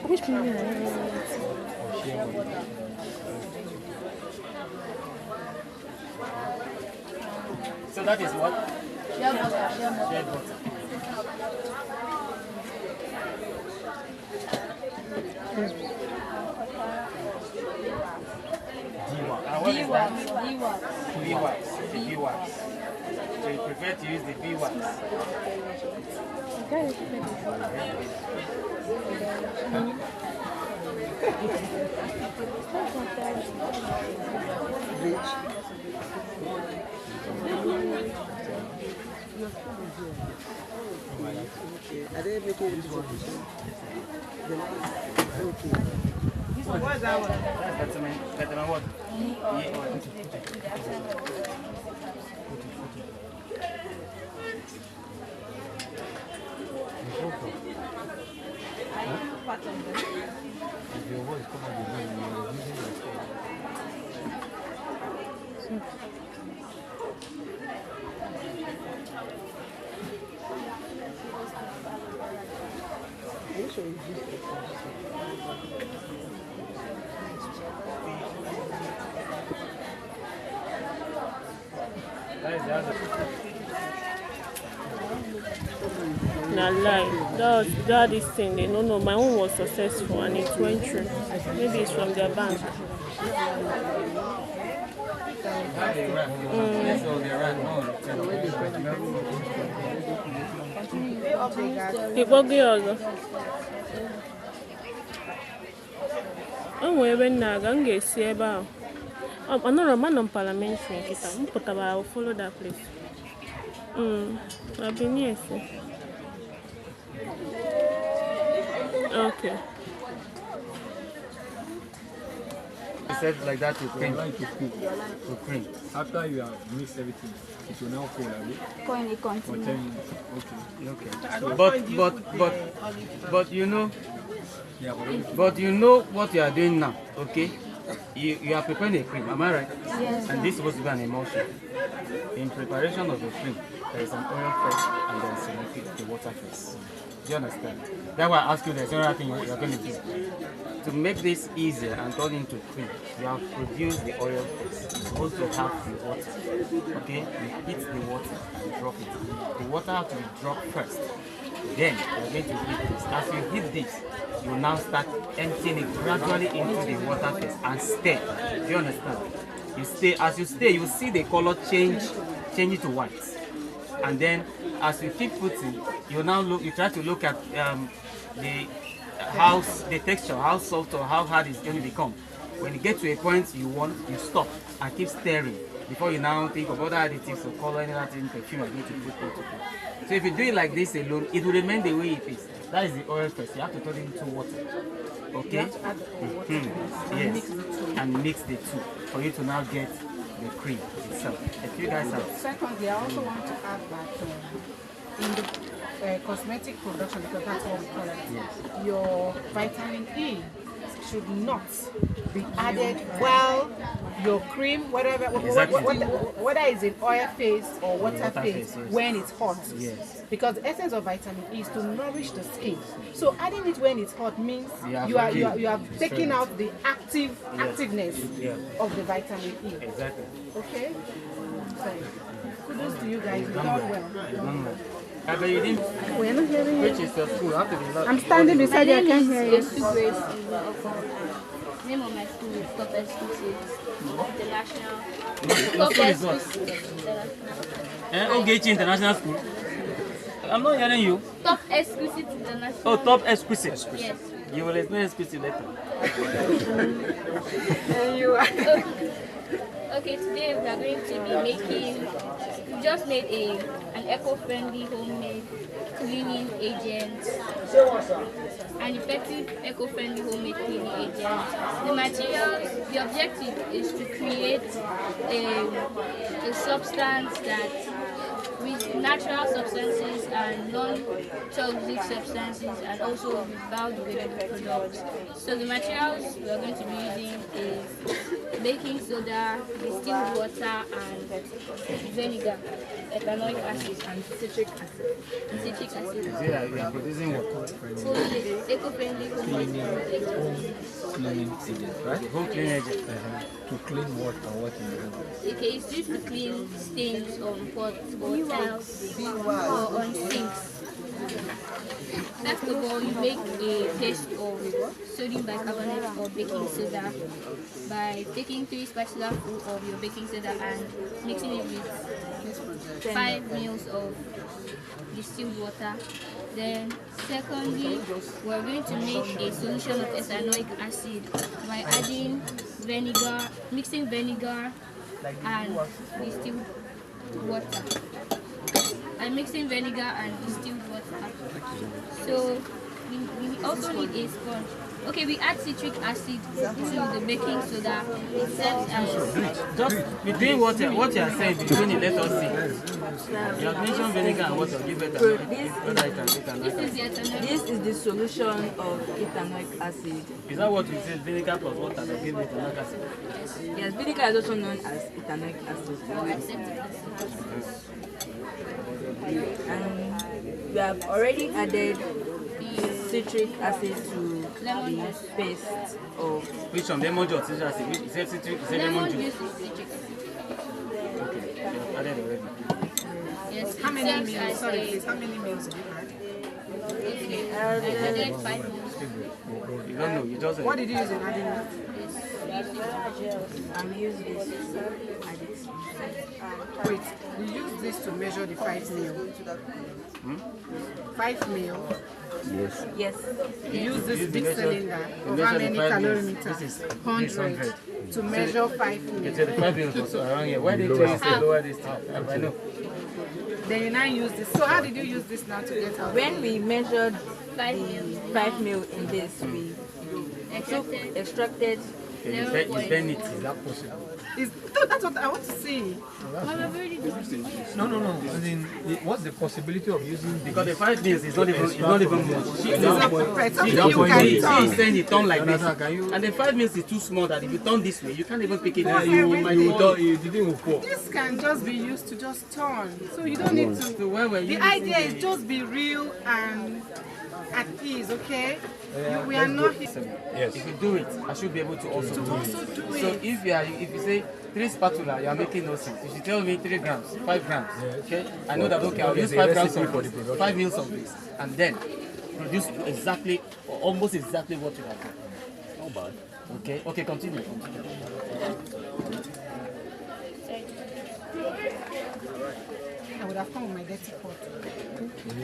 Which one? So that is what? Shea butter. V-wax. So you prefer to use the V-wax? What is that one? That's what? Nah, lie. That this thing. They no, my own was successful and it went through. Maybe it's from their bank. People get also. I'm wearing naga. I'm going to see about. I'm not a man on parliamentary. But I will follow that place. I've been here. Okay. You said like that to cream. To cream. After you have mixed everything, it will now cool a bit. For 10 minutes. Okay. But you know. Yeah, but you know what you are doing now, okay? You are preparing a cream, am I right? Yes. And this is supposed to be an emulsion. In preparation of the cream, there is an oil first and then the water first. Do you understand? That's why I ask you there's another thing you are going to do. To make this easier and turn into cream, you have produced the oil first. It's supposed to have the water. Okay? You heat the water and drop it. The water has to be dropped first. Then you are going to heat this. As you heat this, you now start emptying it gradually into the water phase and stir. Do you understand? You stir. As you stir, you see the color change it to white. And then as you keep putting, you now look. You try to look at the texture, how soft or how hard it's going to become. When you get to a point you want, you stop and keep stirring before you now think of other additives or color, any other perfume you're going to put. So if you do it like this alone, it will remain the way it is. That is the oil first. You have to turn it into water. Okay? Yes. And mix the two for you to now get the cream itself. If you guys have. Secondly, I also want to add that in the cosmetic production, because that's what we call it, your vitamin E should not be added while your cream, whatever, whether it's in oil phase or water phase, when it's hot. Yes. Because the essence of vitamin E is to nourish the skin. So adding it when it's hot means you are taking out the activeness of the vitamin E. Exactly. Okay? So, kudos to you guys. You done well. But you didn't. We're not hearing you. Which is your school? Have to be loud. I'm standing beside you. I can't hear you. Name of my school is Top Exclusive International. Top Exclusive International School. I'm not hearing you. Top Exclusive International. Oh, Top Exclusive. Yes. You will explain exclusive later. And you are. Okay, today we are going to be making. We just made an eco-friendly homemade cleaning agent. An effective eco-friendly homemade cleaning agent. The materials, the objective is to create a substance that with natural substances and non-toxic substances and also with biodegradable products. So the materials we are going to be using is baking soda, distilled water and vinegar. ethanoic acid and citric acid. Citric acid. You are producing what? Eco-friendly Cleaning agent, right? Home clean agent. To clean what and what in the home. Okay, it's used to clean stains on pots or tiles or on sinks. First of all, you make a paste of sodium bicarbonate or baking soda by taking 3 spatulas of your baking soda and mixing it with 5 ml of distilled water. Then, secondly, we're going to make a solution of ethanoic acid by adding vinegar, mixing vinegar and distilled water. I'm mixing vinegar and distilled water. So we also need a sponge. Okay, we add citric acid to the baking soda. It serves as just between what you are saying, between it, let us see. You have mentioned vinegar and water. Give it So a this is the solution of ethanoic acid. Is that what we say? Vinegar plus water that give it ethanoic acid? Yes, vinegar is also known as ethanoic acid. acetic acid. And we have already added citric acid to Lemon the juice. paste of Which one? Lemon juice, citric acid. Which is citric? Is lemon Lemon juice? juice is citric acid. Okay, you have added already. Yes, How it many serves meals? as Sorry, a please. How many meals did you add? okay. I added 5 mils. You don't know. You just What did you use in adding that? I'm using this. Wait, you use this to measure the 5 mil. 5 mil. Yes. You use this big measure- cylinder you of measure how the many 5 mils. calorimeters? This is 100. To measure 5 mil. It's 5 mils or so around here. Why did you say lower this thing? I know. Then you now use this. So how did you use this now to get out? When we measured 5 mils. 5 mil in this, we extracted You bend it. Is that possible? That's what I want to see. No. As in, what's the possibility of using the Because the 5 mils is not even much. Right, something that you point can is- turn. She's saying it turn like this. Can you? And the 5 mils is too small that if you turn this way, you can't even pick it. You didn't pour. This can just be used to just turn. So you don't need to. So when we're The using idea is just be real and at ease, okay? We are not here Yes. if you do it, I should be able to also to do it. also do So it. if you say 3 spatula, you are making no sense. If you tell me 3 grams, 5 grams, okay? I know that okay, I'll use 5 grams of this, 5 mils of this, and then produce exactly or almost exactly what you have done. Not bad. Okay, continue. I would have come with my dirty pot.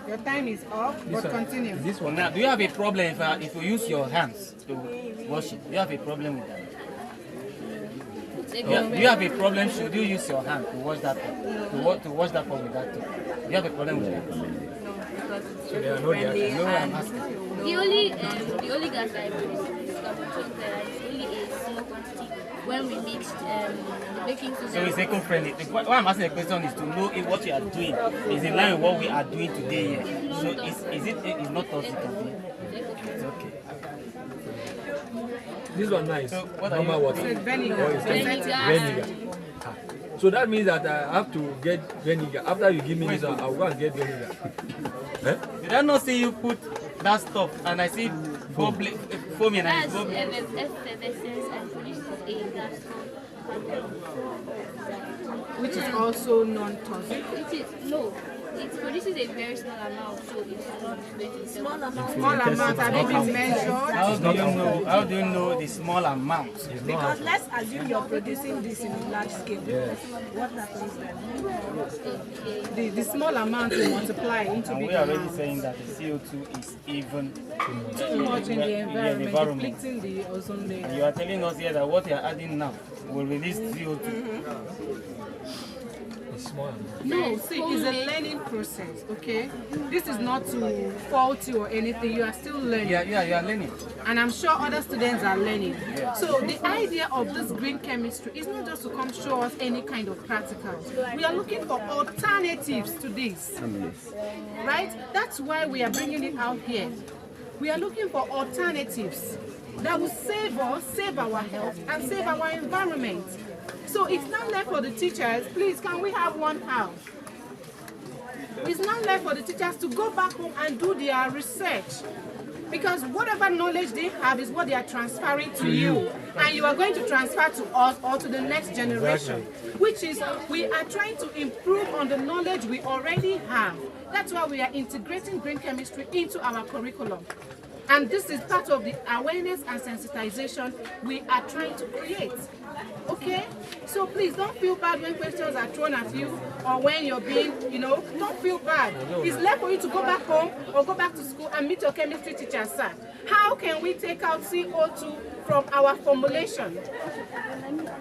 Your time is up, but continue. This one. Now, do you have a problem if you use your hands to wash it? Do you have a problem with that? Do you have a problem should you use your hand to wash that pot? To wash that pot with that too? Do you have a problem with that? So there are no friendly No, I'm and asking. The only gas I produce is only a small quantity. When we mixed the baking soda. So it's eco-friendly. Why I'm asking the question is to know if what you are doing is in line with what we are doing today here. So it's not toxic? It's okay. This one nice. So what are Normal you- water. It's vinegar. Vinegar. So that means that I have to get vinegar. After you give me this one, I'll go and get vinegar. Did I not see you put that stuff and I see foaming and That's it's bubbling? effervescence and produces a gas form. Which is also non-toxic. It produces a very small amount, so it's not very small amount. Small amount have you been measured? How do you know the small amount? Because let's assume you're producing this in a large scale. What happens then? The small amount will multiply into And big we are already amounts. saying that the CO2 is even Too much in the environment, depleting the ozone layer. And you are telling us here that what you are adding now will release CO2. It's small. No, see, it's a learning process, okay? This is not to fault you or anything. You are still learning. You are learning. And I'm sure other students are learning. So the idea of this green chemistry is not just to come show us any kind of practicals. We are looking for alternatives to this. Right? That's why we are bringing it out here. We are looking for alternatives. that will save us, save our health, and save our environment. So it's not left for the teachers. Please, can we have one house? It's not left for the teachers to go back home and do their research. Because whatever knowledge they have is what they are transferring to you. And you are going to transfer to us or to the next generation. Which is, we are trying to improve on the knowledge we already have. That's why we are integrating green chemistry into our curriculum. And this is part of the awareness and sensitization we are trying to create. Okay? So please don't feel bad when questions are thrown at you or when you're being, don't feel bad. It's left for you to go back home or go back to school and meet your chemistry teacher, sir. How can we take out CO2 from our formulation?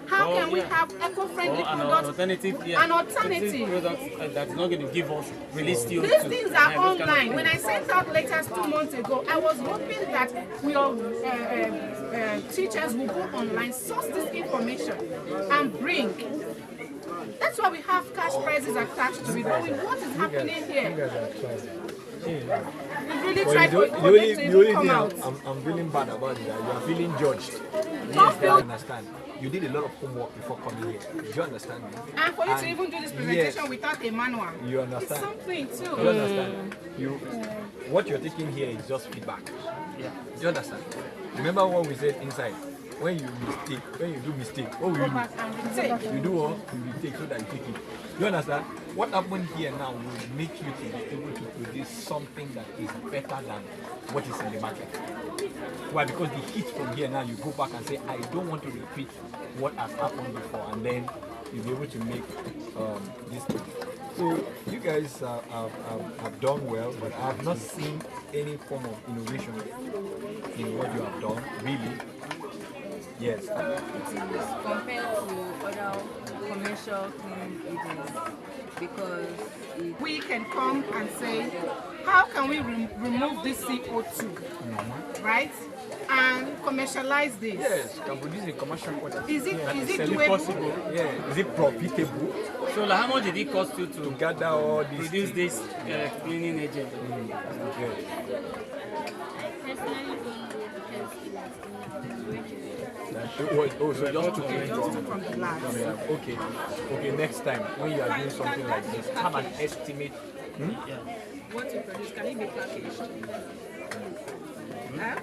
How can we have eco-friendly products? An alternative. Product that's not going to give us release CO2. These things are online. When I sent out letters 2 months ago, I was hoping that your teachers will go online, source this information, and bring. That's why we have cash prizes attached to it. But what is happening here? We really tried for them to come out. I'm feeling bad about it. You are feeling judged. Don't feel. I understand. You did a lot of homework before coming here. Do you understand me? And for you to even do this presentation without a manual, you understand? it's something too. Do you understand? What you're taking here is just feedback. Yeah. Do you understand? Remember what we said inside? When you do mistake, what will you do? You do what? You take so that you take it. You understand? What happened here now will make you to be able to produce something that is better than what is in the market. Why? Because the heat from here now, you go back and say, I don't want to repeat what has happened before, and then you'll be able to make this thing. So you guys have done well, but I have not seen any form of innovation in what you have done, really. Yes. It is compared to other commercial cleaning agents because we can come and say, how can we remove this CO2, right? And commercialize this. Yes, can produce a commercial quantity. Is it doable? Possible? Yeah. Is it profitable? So like, how much did it cost you to gather all these produce this cleaning agent? So just took it from the lab. Okay, next time when you are doing something like this, have an estimate. What you produce, can it be packaged? Huh?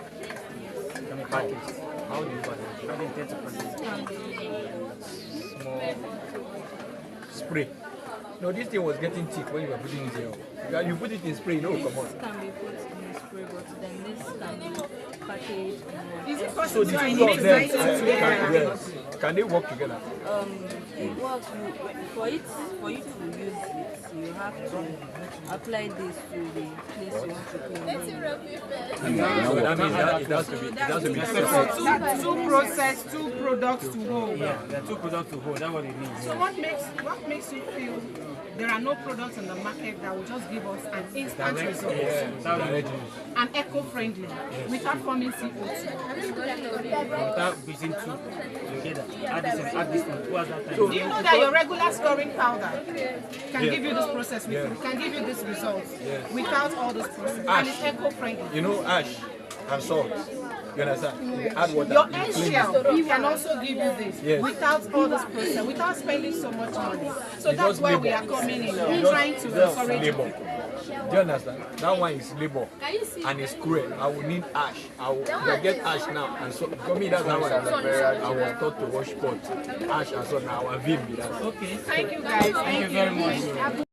Can we package? How do you package? How do you get to package? Small spray. No, this thing was getting thick when you were putting it here. You put it in spray, no, come on. this can be put in spray bottle, then this can be packaged in Is it So possible the to two of mix them, items together? can they work together? It works for you to use it. You have to apply this to the place you want to clean. So that means that it has to be separate. Two process, two products to hold. Yeah, there are two products to hold. That's what it means. So what makes you feel there are no products on the market that will just give us an instant result and eco-friendly without forming CO2? Without using two together. Add this one. Who has that time? Do you know that your regular scoring powder can give you this process, can give you this result without all this process, and it's eco-friendly? You know, ash and salt. You understand? You add water. Your you egg clean shell it. can also give you this without all this process, without spending so much money. So It's that's just why labor. we are coming in, Just- trying to just encourage labor. people. Do you understand? That one is labor and it's square. I will need ash. I will get ash now. And so for me, that's how I was taught to wash pot. Ash and so now I will be that. Okay. Thank you guys. Thank you very much.